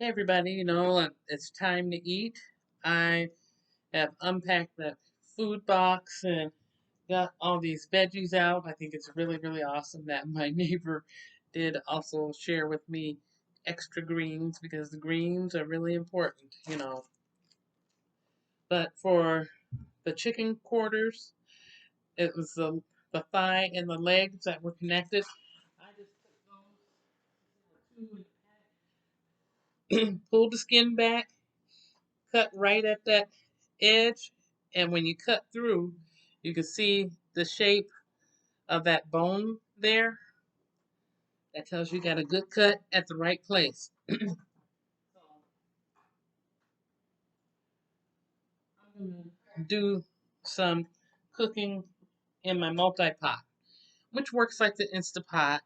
Hey everybody, it's time to eat. I have unpacked the food box and got all these veggies out. I think it's really, really awesome that my neighbor did also share with me extra greens because the greens are really important. But for the chicken quarters, it was the thigh and the legs that were connected. I just took those two, pulled the skin back, cut right at that edge, and when you cut through, you can see the shape of that bone there. That tells you got a good cut at the right place. So I'm gonna do some cooking in my multi-pot, which works like the Instapot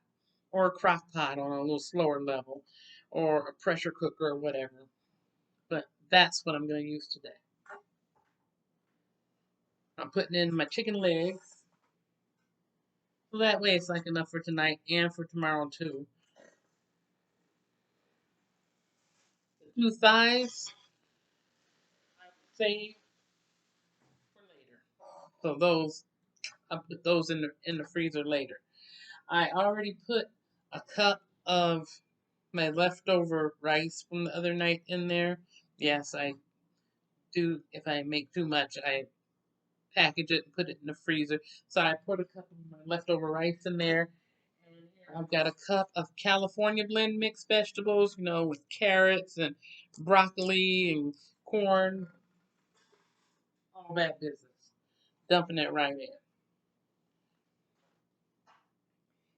or a crock pot on a little slower level, or a pressure cooker or whatever. But that's what I'm going to use today. I'm putting in my chicken legs, so that way it's like enough for tonight and for tomorrow too. The two thighs I would save for later. So those I put those in the freezer later. I already put a cup of my leftover rice from the other night in there. Yes, I do. If I make too much, I package it and put it in the freezer. So I put a cup of my leftover rice in there. And here I've got a cup of California blend mixed vegetables, with carrots and broccoli and corn, all that business. Dumping it right in.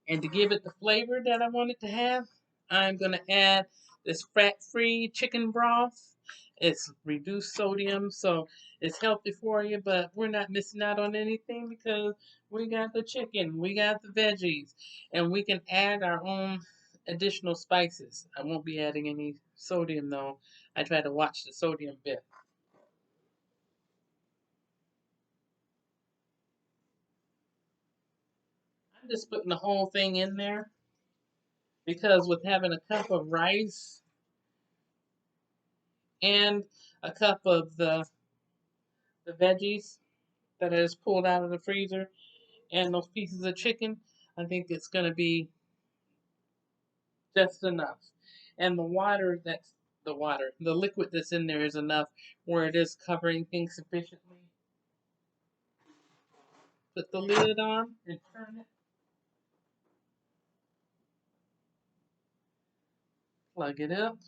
And to give it the flavor that I want it to have, I'm going to add this fat-free chicken broth. It's reduced sodium, so it's healthy for you, but we're not missing out on anything because we got the chicken, we got the veggies, and we can add our own additional spices. I won't be adding any sodium though. I try to watch the sodium bit. I'm just putting the whole thing in there because with having a cup of rice and a cup of the veggies that I just pulled out of the freezer and those pieces of chicken, I think it's going to be just enough. And the liquid that's in there is enough where it is covering things sufficiently. Put the lid on and turn it, plug it up.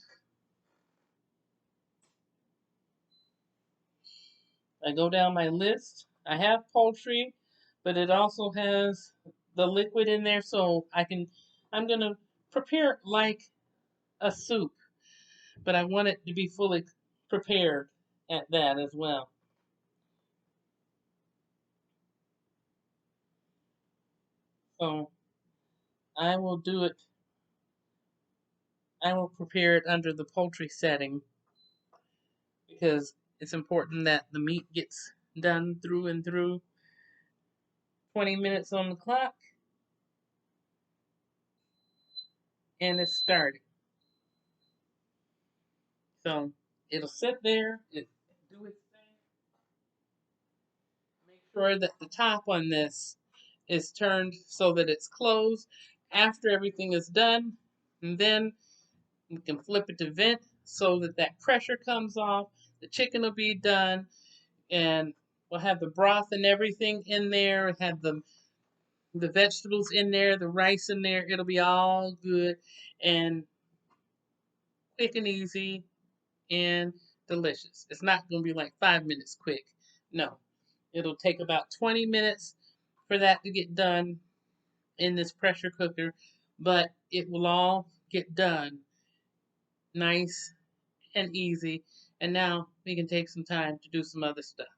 I go down my list. I have poultry, but it also has the liquid in there, so I'm going to prepare it like a soup, but I want it to be fully prepared at that as well. So I will do it, I will prepare it under the poultry setting because it's important that the meat gets done through and through. 20 minutes on the clock and it's starting. So it'll sit there, do its thing. Make sure that the top on this is turned so that it's closed after everything is done. And then we can flip it to vent so that that pressure comes off. The chicken will be done, and we'll have the broth and everything in there. Have the vegetables in there, the rice in there. It'll be all good and quick and easy and delicious. It's not going to be like 5 minutes quick. No, it'll take about 20 minutes for that to get done in this pressure cooker, but it will all get done nice and easy. And now we can take some time to do some other stuff.